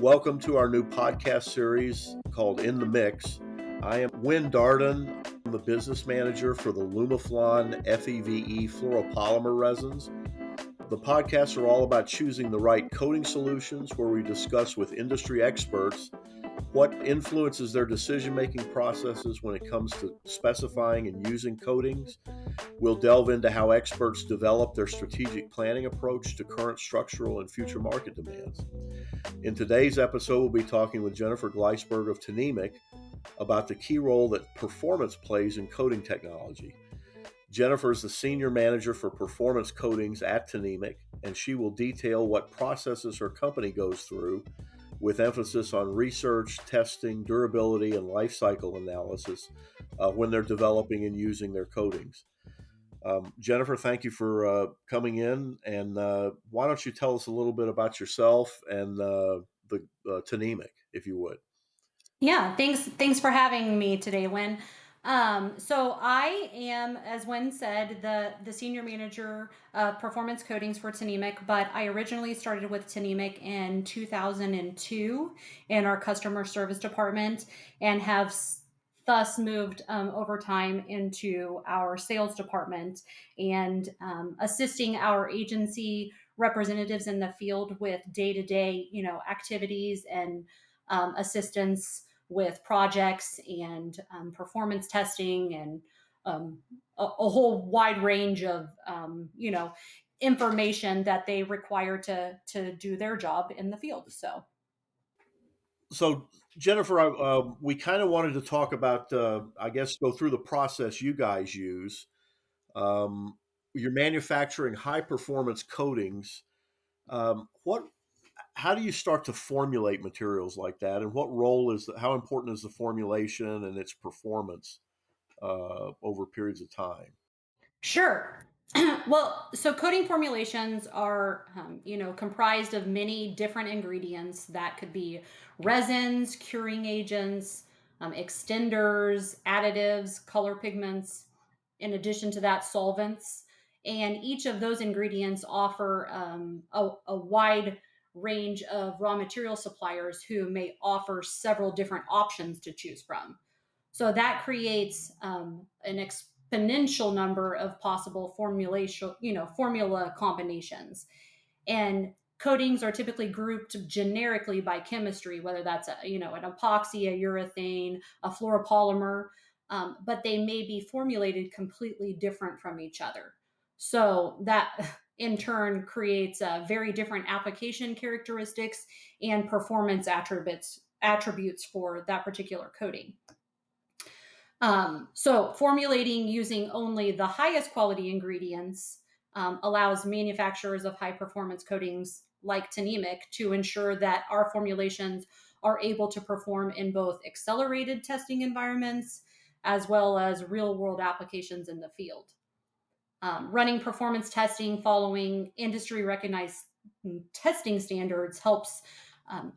Welcome to our new podcast series called In the Mix. I am Wynn Darden. I'm the business manager for the Lumiflon FEVE fluoropolymer resins. The podcasts are all about choosing the right coating solutions, where we discuss with industry experts what influences their decision-making processes when it comes to specifying and using coatings. We'll delve into how experts develop their strategic planning approach to current structural and future market demands. In today's episode, we'll be talking with Jennifer Gleisberg of Tnemec about the key role that performance plays in coating technology. Jennifer is the senior manager for performance coatings at Tnemec, and she will detail what processes her company goes through, with emphasis on research, testing, durability, and life cycle analysis when they're developing and using their coatings. Jennifer, thank you for coming in, and why don't you tell us a little bit about yourself and the Tnemec, if you would. Yeah, thanks for having me today, Wynn. So I am, as Wynn said, the senior manager of performance coatings for Tnemec, but I originally started with Tnemec in 2002 in our customer service department, and have thus moved over time into our sales department and assisting our agency representatives in the field with day-to-day, activities and assistance with projects and performance testing and a whole wide range of information that they require to do their job in the field. So, Jennifer, we kind of wanted to talk about, I guess, go through the process you guys use. You're manufacturing high performance coatings. What How do you start to formulate materials like that, and what role how important is the formulation and its performance over periods of time? Sure. Well, so coating formulations are, comprised of many different ingredients that could be resins, curing agents, extenders, additives, color pigments. In addition to that, solvents. And each of those ingredients offer a wide range of raw material suppliers who may offer several different options to choose from. So that creates an exponential number of possible formula combinations. And coatings are typically grouped generically by chemistry, whether that's an epoxy, a urethane, a fluoropolymer, but they may be formulated completely different from each other. So that in turn creates very different application characteristics and performance attributes for that particular coating. So formulating using only the highest quality ingredients allows manufacturers of high performance coatings like Tnemec to ensure that our formulations are able to perform in both accelerated testing environments as well as real world applications in the field. Running performance testing following industry recognized testing standards helps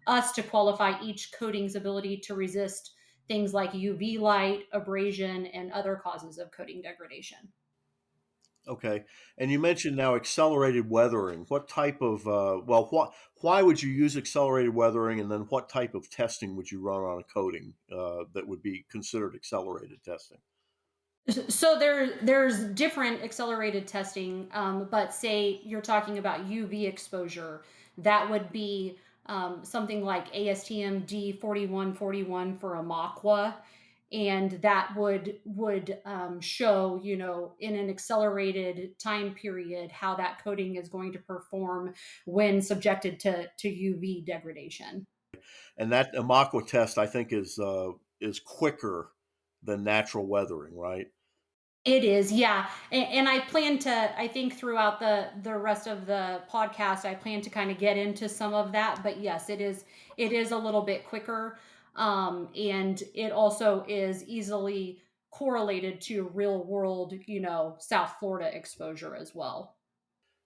us to qualify each coating's ability to resist things like UV light, abrasion, and other causes of coating degradation. Okay, and you mentioned now accelerated weathering. What type of why would you use accelerated weathering, and then what type of testing would you run on a coating that would be considered accelerated testing? So there's different accelerated testing, but say you're talking about UV exposure, that would be something like ASTM D4141 for Amaqua, and that would show, in an accelerated time period how that coating is going to perform when subjected to UV degradation. And that Amaqua test, I think, is quicker than natural weathering, right? It is, yeah. And I plan to, I think throughout the rest of the podcast, I plan to kind of get into some of that. But yes, it is a little bit quicker. And it also is easily correlated to real world, South Florida exposure as well.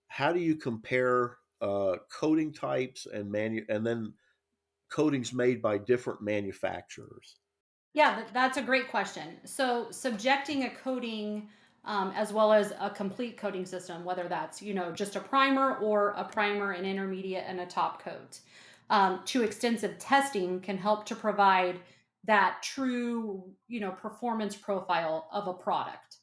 How do you compare coating types and then coatings made by different manufacturers? Yeah, that's a great question. So, subjecting a coating as well as a complete coating system, whether that's just a primer or a primer, an intermediate, and a top coat. to extensive testing can help to provide that true, performance profile of a product.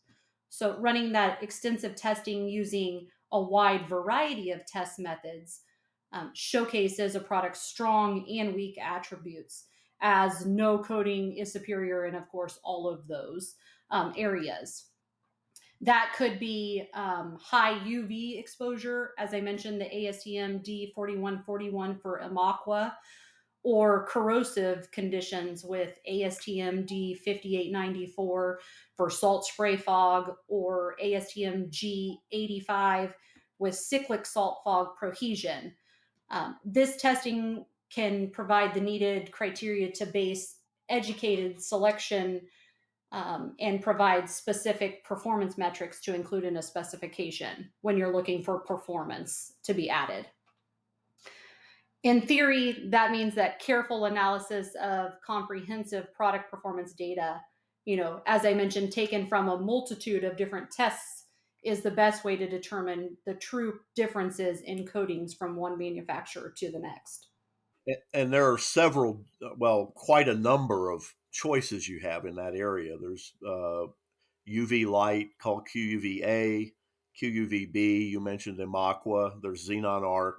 So running that extensive testing using a wide variety of test methods showcases a product's strong and weak attributes, as no coating is superior in, of course, all of those areas. That could be high UV exposure, as I mentioned, the ASTM D4141 for Amaqua, or corrosive conditions with ASTM D5894 for salt spray fog, or ASTM G85 with cyclic salt fog prohesion. This testing can provide the needed criteria to base educated selection and provide specific performance metrics to include in a specification when you're looking for performance to be added. In theory, that means that careful analysis of comprehensive product performance data, as I mentioned, taken from a multitude of different tests, is the best way to determine the true differences in coatings from one manufacturer to the next. And there are several, well, quite a number of choices you have in that area. There's UV light called QUVA, QUVB. You mentioned Imaqua. There's Xenon Arc.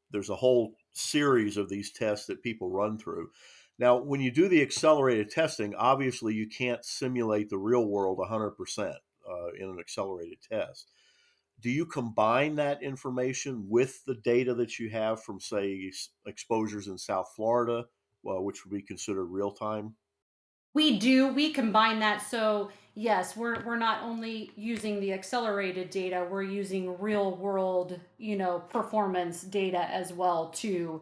There's a whole series of these tests that people run through. Now, when you do the accelerated testing, obviously you can't simulate the real world 100% in an accelerated test. Do you combine that information with the data that you have from, say, exposures in South Florida, which would be considered real time? We do. We combine that. So yes, we're not only using the accelerated data, we're using real world, performance data as well to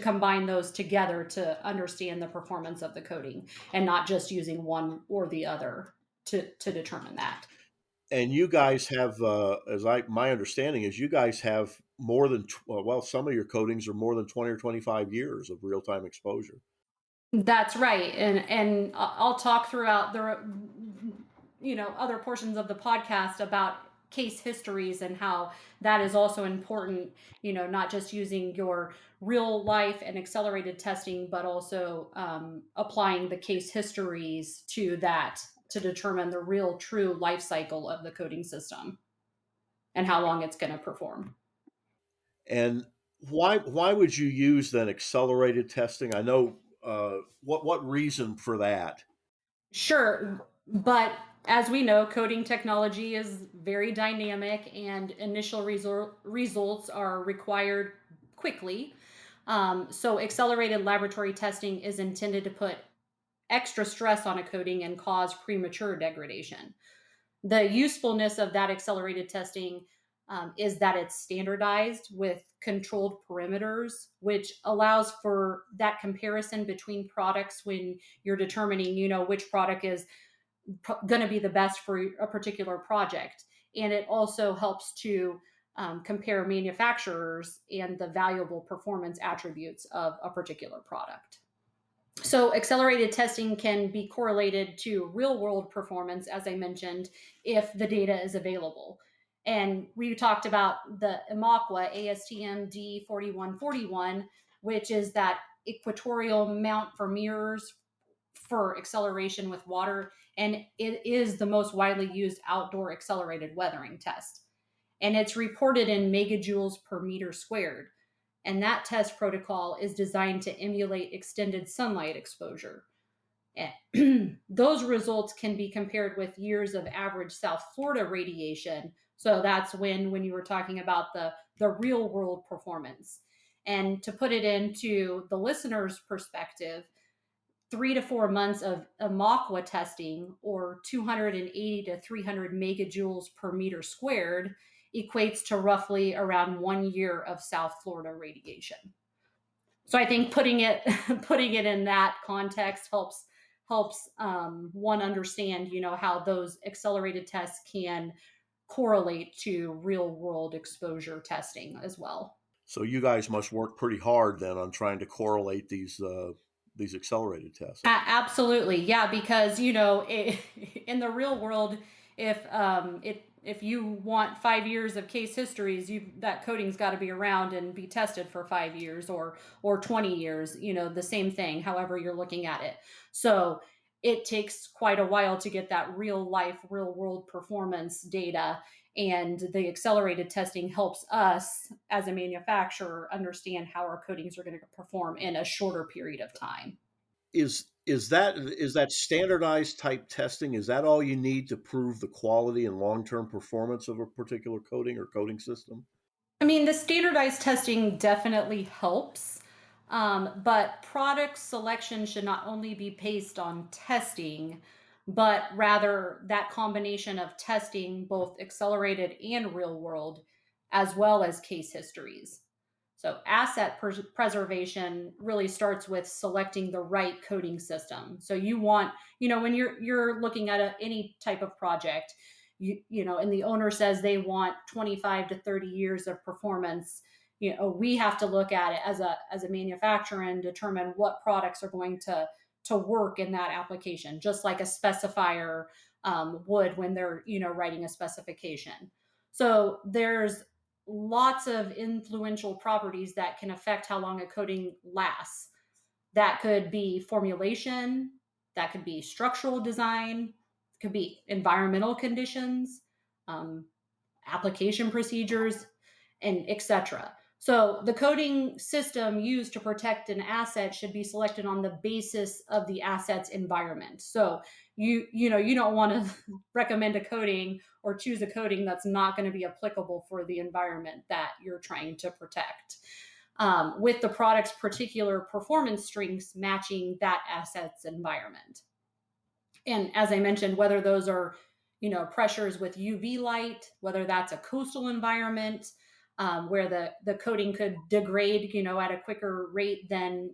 combine those together to understand the performance of the coating, and not just using one or the other to determine that. And you guys have, my understanding is, you guys have more than well, some of your coatings are more than 20 or 25 years of real time exposure. That's right. And I'll talk throughout the other portions of the podcast about case histories and how that is also important, not just using your real life and accelerated testing, but also applying the case histories to that to determine the real true life cycle of the coding system and how long it's going to perform. And why would you use then accelerated testing? I know, what reason for that? Sure, but as we know, coding technology is very dynamic, and initial results are required quickly. So, accelerated laboratory testing is intended to put extra stress on a coding and cause premature degradation. The usefulness of that accelerated testing is that it's standardized with controlled perimeters, which allows for that comparison between products when you're determining, which product is going to be the best for a particular project. And it also helps to compare manufacturers and the valuable performance attributes of a particular product. So, accelerated testing can be correlated to real world performance, as I mentioned, if the data is available. And we talked about the Imaqua ASTM D4141, which is that equatorial mount for mirrors for acceleration with water. And it is the most widely used outdoor accelerated weathering test. And it's reported in megajoules per meter squared, and that test protocol is designed to emulate extended sunlight exposure. Those results can be compared with years of average South Florida radiation. So that's when you were talking about the real world performance. And to put it into the listener's perspective, 3 to 4 months of Amaqua testing, or 280 to 300 megajoules per meter squared, equates to roughly around 1 year of South Florida radiation. So I think putting it putting it in that context helps one understand, how those accelerated tests can correlate to real world exposure testing as well. So you guys must work pretty hard then on trying to correlate these accelerated tests. Absolutely, yeah, because in the real world, if if you want 5 years of case histories, that coating's got to be around and be tested for 5 years or 20 years. The same thing. However, you're looking at it. So it takes quite a while to get that real life, real world performance data. And the accelerated testing helps us as a manufacturer understand how our coatings are going to perform in a shorter period of time. Is that standardized type testing? Is that all you need to prove the quality and long term performance of a particular coating or coating system? I mean, the standardized testing definitely helps, but product selection should not only be based on testing, but rather that combination of testing, both accelerated and real world, as well as case histories. So, asset preservation really starts with selecting the right coding system. So, you want, when you're looking at any type of project, and the owner says they want 25 to 30 years of performance. We have to look at it as a manufacturer and determine what products are going to work in that application, just like a specifier would when they're writing a specification. So there's lots of influential properties that can affect how long a coating lasts. That could be formulation, that could be structural design, could be environmental conditions, um, application procedures, and etc. So the coding system used to protect an asset should be selected on the basis of the asset's environment. So you don't want to recommend a coding or choose a coding that's not going to be applicable for the environment that you're trying to protect. With the product's particular performance strengths matching that asset's environment. And as I mentioned, whether those are, pressures with UV light, whether that's a coastal environment where the coating could degrade, at a quicker rate than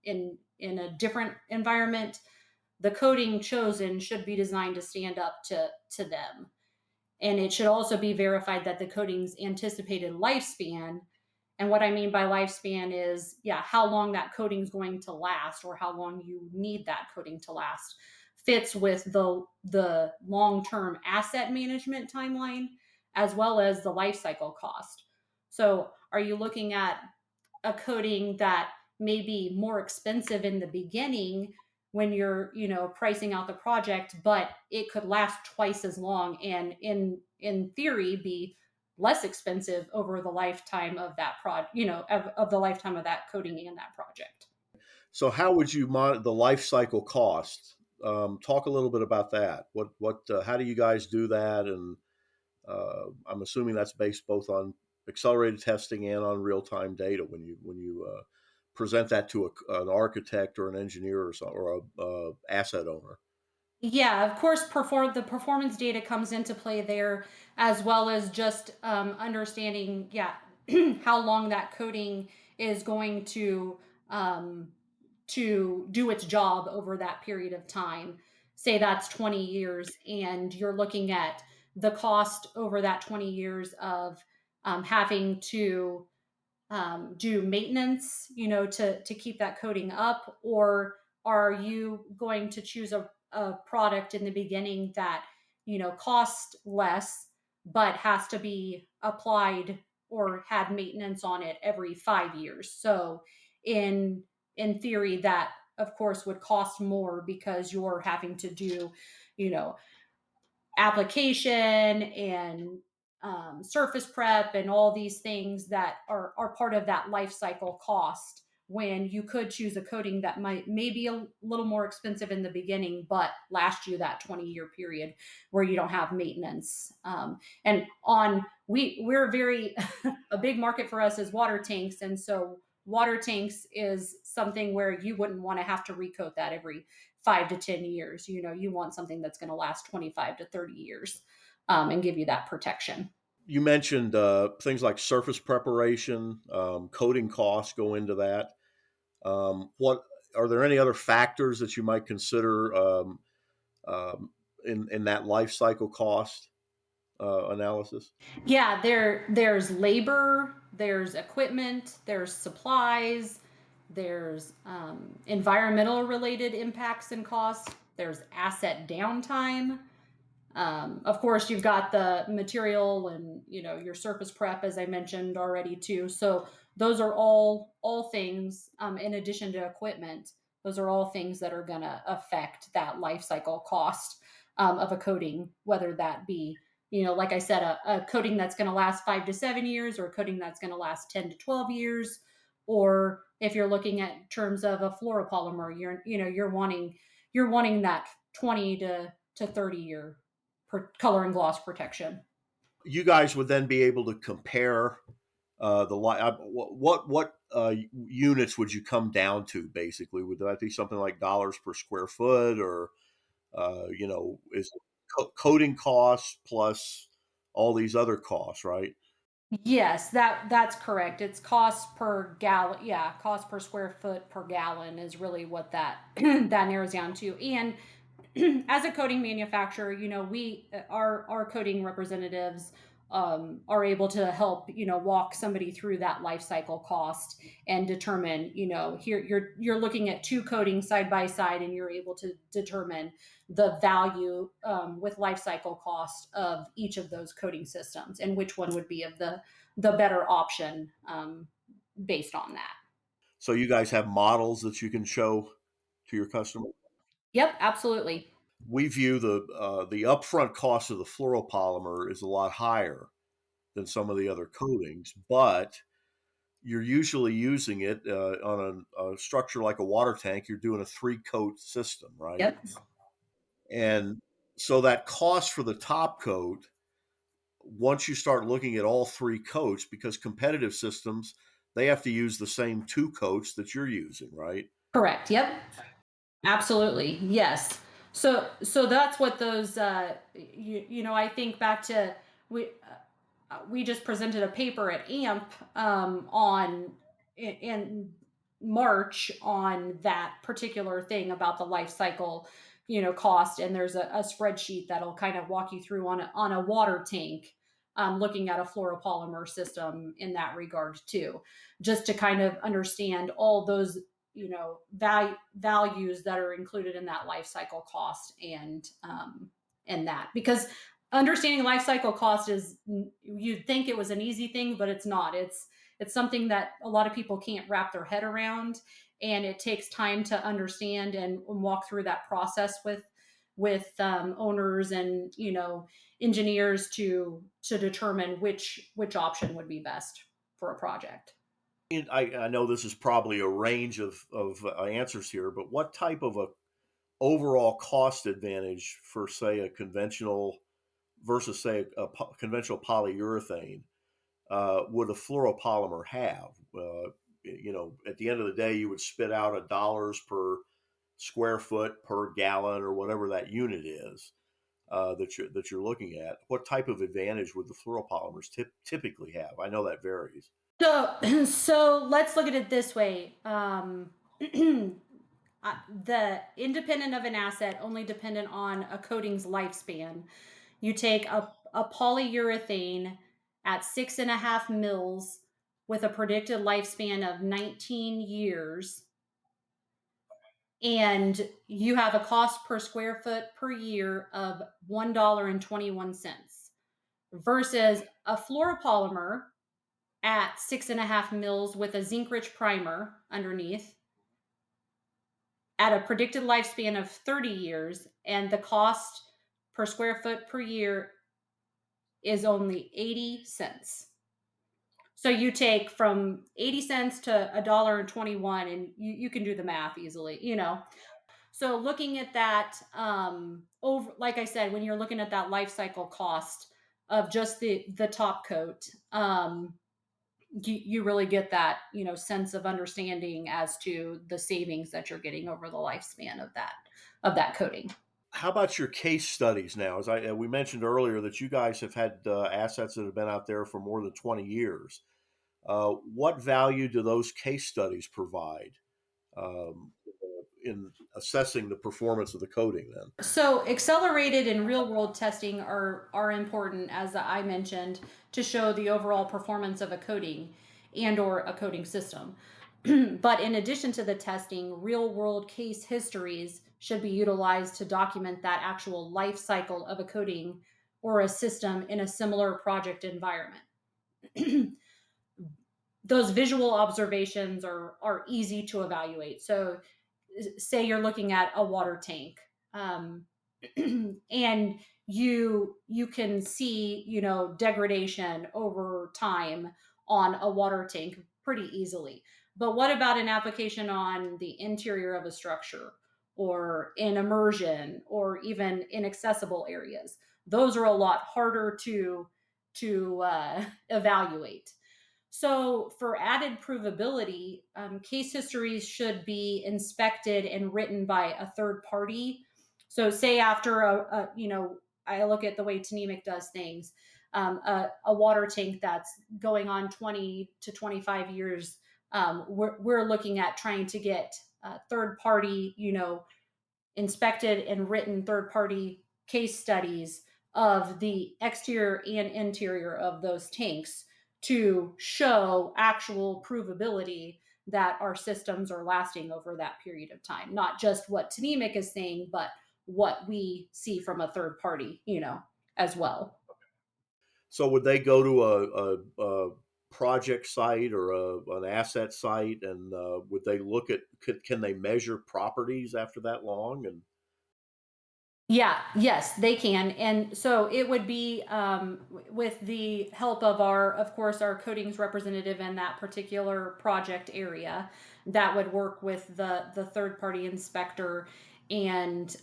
in a different environment, the coating chosen should be designed to stand up to them. And it should also be verified that the coating's anticipated lifespan. And what I mean by lifespan is, yeah, how long that coating is going to last or how long you need that coating to last fits with the long-term asset management timeline as well as the life cycle cost. So, are you looking at a coating that may be more expensive in the beginning when you're pricing out the project, but it could last twice as long and in theory be less expensive over the lifetime of that of the lifetime of that coating and that project. So, how would you monitor the life cycle cost? Talk a little bit about that. How do you guys do that? And I'm assuming that's based both on accelerated testing and on real time data when you present that to an architect or an engineer or a asset owner. Yeah, of course, the performance data comes into play there, as well as just understanding, yeah, how long that coding is going to do its job over that period of time. Say that's 20 years, and you're looking at the cost over that 20 years of having to do maintenance, to keep that coating up, or are you going to choose a product in the beginning that costs less but has to be applied or had maintenance on it every 5 years? So in in theory, that of course would cost more because you're having to do, you know, application and surface prep and all these things that are part of that life cycle cost, when you could choose a coating that might maybe a little more expensive in the beginning but last you that 20-year period where you don't have maintenance. And on we're very a big market for us is water tanks, and so water tanks is something where you wouldn't want to have to recoat that every 5 to 10 years. You want something that's going to last 25 to 30 years and give you that protection. You mentioned things like surface preparation, coating costs go into that. What are there any other factors that you might consider um, in that life cycle cost analysis? Yeah, there's labor, there's equipment, there's supplies, there's environmental related impacts and costs, there's asset downtime, Of course, you've got the material and your surface prep, as I mentioned already too. So those are all things, in addition to equipment. Those are all things that are going to affect that life cycle cost, of a coating, whether that be like I said, a coating that's going to last 5 to 7 years, or a coating that's going to last 10 to 12 years, or if you're looking at terms of a fluoropolymer, you're wanting that 20 to 30 year color and gloss protection. You guys would then be able to compare the li- units would you come down to basically? Would that be something like dollars per square foot, or is it coating costs plus all these other costs, right? Yes, that's correct. It's cost per gallon. Yeah, cost per square foot per gallon is really what that that narrows down to. And as a coating manufacturer, we our coating representatives, are able to help walk somebody through that life cycle cost and determine, here you're looking at two coatings side by side, and you're able to determine the value, with life cycle cost of each of those coating systems, and which one would be of the better option, based on that. So you guys have models that you can show to your customer. Yep, absolutely. We view the upfront cost of the fluoropolymer is a lot higher than some of the other coatings, but you're usually using it on a structure like a water tank. You're doing a three coat system, right? Yep. And so that cost for the top coat, once you start looking at all three coats, because competitive systems, they have to use the same two coats that you're using, right? Correct. Yep. Absolutely. Yes. So that's what those, I think back to, we just presented a paper at AMP, on in March, on that particular thing about the life cycle, cost. And there's a spreadsheet that'll kind of walk you through on a water tank, looking at a fluoropolymer system in that regard too, just to kind of understand all those values that are included in that life cycle cost, and that, because understanding life cycle cost is, you'd think it was an easy thing, but it's not. It's something that a lot of people can't wrap their head around, and it takes time to understand and walk through that process with owners and engineers to determine which option would be best for a project. I know this is probably a range of answers here, but what type of a overall cost advantage for, say, a conventional versus, say, conventional polyurethane would a fluoropolymer have? At the end of the day, you would spit out a dollars per square foot per gallon or whatever that unit is that you're looking at. What type of advantage would the fluoropolymers typically have? I know that varies. So let's look at it this way. The independent of an asset, only dependent on a coating's lifespan. You take a polyurethane at 6.5 mils with a predicted lifespan of 19 years, and you have a cost per square foot per year of $1.21, versus a fluoropolymer at 6.5 mils with a zinc rich primer underneath at a predicted lifespan of 30 years, and the cost per square foot per year is only 80 cents. So you take from 80 cents to $1.21, and you can do the math easily. So looking at that, over, like I said, when you're looking at that life cycle cost of just the top coat, you really get that sense of understanding as to the savings that you're getting over the lifespan of that coating. How about your case studies now? As we mentioned earlier, that you guys have had assets that have been out there for more than 20 years. What value do those case studies provide um, in assessing the performance of the coating? Then, So accelerated and real world testing are important, as I mentioned, to show the overall performance of a coating and or a coating system. But in addition to the testing, real world case histories should be utilized to document that actual life cycle of a coating or a system in a similar project environment. Those visual observations are easy to evaluate. So, say you're looking at a water tank, and you can see, degradation over time on a water tank pretty easily. But what about an application on the interior of a structure, or in immersion, or even inaccessible areas? Those are a lot harder to evaluate. So, for added provability, case histories should be inspected and written by a third party. So, say after I look at the way Tnemec does things, a water tank that's going on 20 to 25 years, we're looking at trying to get third party, inspected and written third party case studies of the exterior and interior of those tanks to show actual provability that our systems are lasting over that period of time. Not just what Tnemec is saying, but what we see from a third party, as well. So would they go to a project site or an asset site, and would they look at can they measure properties after that long? And Yeah, yes, they can. And so it would be, with the help of of course, our coatings representative in that particular project area, that would work with the third party inspector, and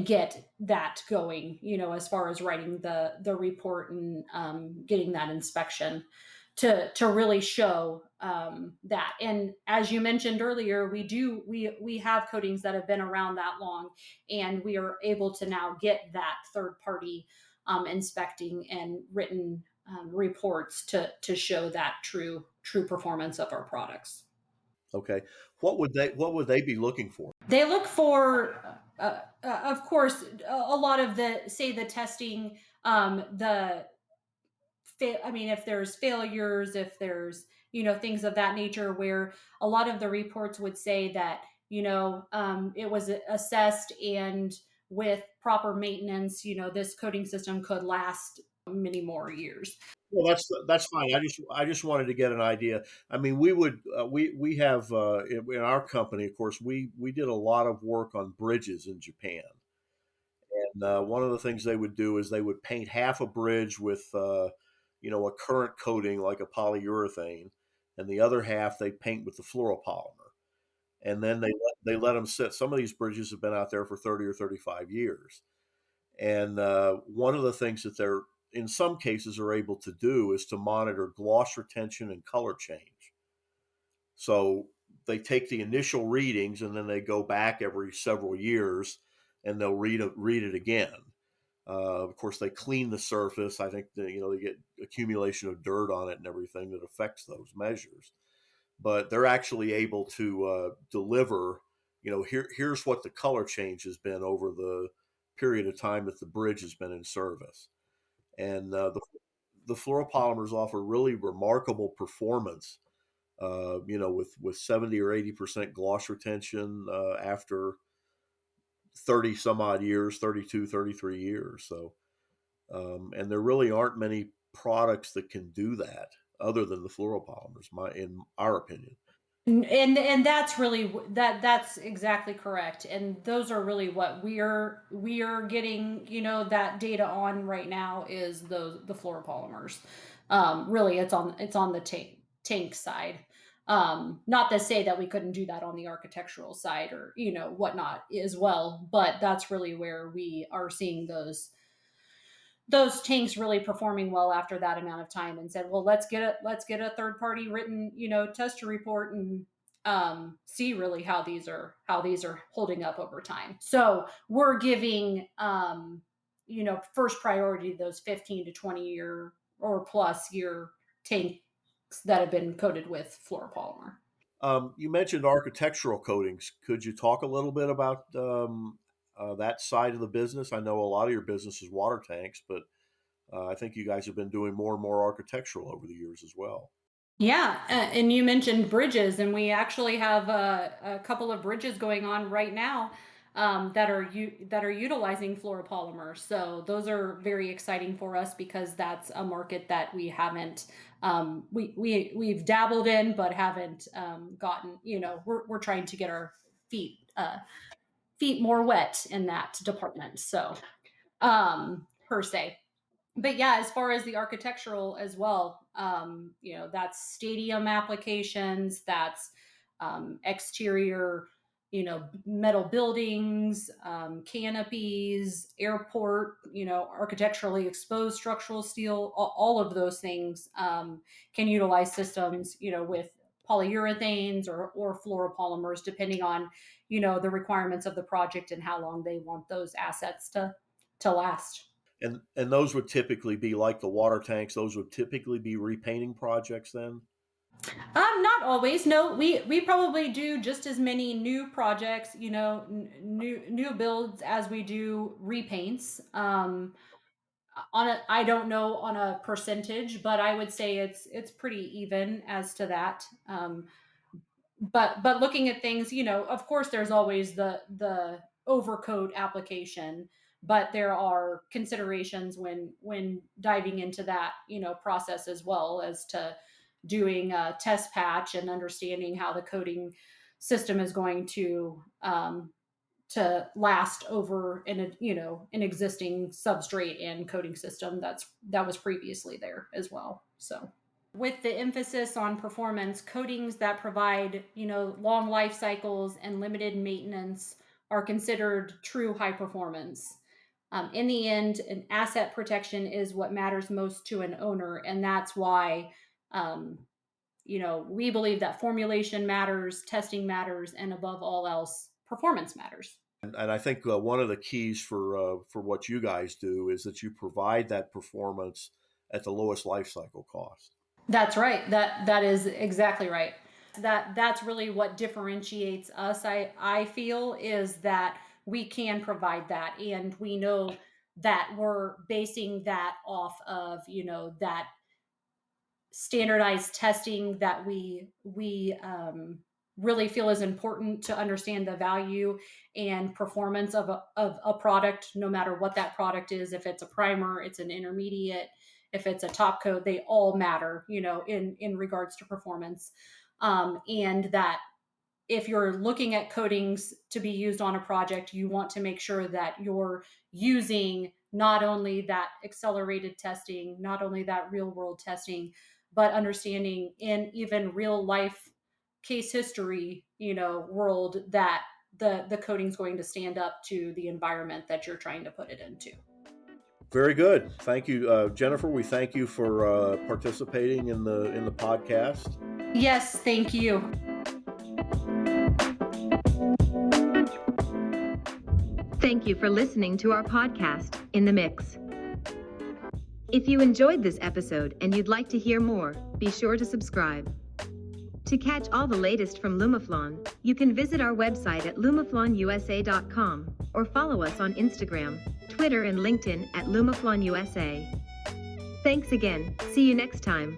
get that going, as far as writing the report, and getting that inspection to really show, that. And as you mentioned earlier, we have coatings that have been around that long, and we are able to now get that third party, inspecting and written, reports to show that true performance of our products. okay, what would they be looking for? They look for, of course, a lot of the testing, the I mean, if there's failures, if there's, things of that nature, where a lot of the reports would say that, it was assessed, and with proper maintenance, this coating system could last many more years. Well, that's fine. I just wanted to get an idea. I mean, we have in our company, of course, we did a lot of work on bridges in Japan. And one of the things they would do is they would paint half a bridge with, a current coating like a polyurethane, and the other half they paint with the fluoropolymer. And then they let them sit. Some of these bridges have been out there for 30 or 35 years. And one of the things that they're in some cases are able to do is to monitor gloss retention and color change. So they take the initial readings and then they go back every several years and they'll read it again. Of course, they clean the surface. I think they get accumulation of dirt on it and everything that affects those measures. But they're actually able to deliver. Here's what the color change has been over the period of time that the bridge has been in service, and the fluoropolymers offer really remarkable performance. With 70 or 80% gloss retention after 30 some odd years, 32, 33 years. So, and there really aren't many products that can do that other than the fluoropolymers, in our opinion. And that's really that's exactly correct, and those are really what we are getting, that data on right now, is the fluoropolymers. Really, it's on the tank side. Not to say that we couldn't do that on the architectural side, or whatnot as well, but that's really where we are seeing those tanks really performing well after that amount of time, and said, well, let's get a third party written, tester report, and see really how these are holding up over time. So we're giving, first priority to those 15 to 20 year or plus year tanks that have been coated with fluoropolymer. You mentioned architectural coatings. Could you talk a little bit about that side of the business? I know a lot of your business is water tanks, but I think you guys have been doing more and more architectural over the years as well. Yeah, and you mentioned bridges, and we actually have a couple of bridges going on right now that are utilizing fluoropolymer. So those are very exciting for us because that's a market that we haven't we've dabbled in but haven't gotten. We're trying to get our feet feet more wet in that department. So per se. But yeah, as far as the architectural as well, that's stadium applications, that's exterior, metal buildings, canopies, airport, architecturally exposed structural steel, all of those things can utilize systems, with polyurethanes or fluoropolymers, depending on, the requirements of the project and how long they want those assets to last. And those would typically be like the water tanks. Those would typically be repainting projects then. Not always. No, we probably do just as many new projects, new builds as we do repaints. I don't know on a percentage, but I would say it's pretty even as to that. But looking at things, of course there's always the overcoat application, but there are considerations when diving into that, process, as well as to doing a test patch and understanding how the coating system is going to last over an existing substrate and coating system that was previously there as well. So with the emphasis on performance, coatings that provide, long life cycles and limited maintenance are considered true high performance. In the end, an asset protection is what matters most to an owner, and that's why, we believe that formulation matters, testing matters, and above all else, performance matters. And I think one of the keys for what you guys do is that you provide that performance at the lowest life cycle cost. That's right. That is exactly right. That's really what differentiates us. I feel is that we can provide that, and we know that we're basing that off of, that standardized testing that we really feel is important to understand the value and performance of a product, no matter what that product is. If it's a primer, it's an intermediate, if it's a top coat, they all matter, in regards to performance. And that if you're looking at coatings to be used on a project, you want to make sure that you're using not only that accelerated testing, not only that real world testing, but understanding in even real life case history, world, that the coating's going to stand up to the environment that you're trying to put it into. Very good. Thank you, Jennifer. We thank you for participating in the podcast. Yes, thank you. Thank you for listening to our podcast, In the Mix. If you enjoyed this episode and you'd like to hear more, be sure to subscribe. To catch all the latest from Lumiflon, you can visit our website at lumiflonusa.com or follow us on Instagram, Twitter, and LinkedIn at LumiflonUSA. Thanks again. See you next time.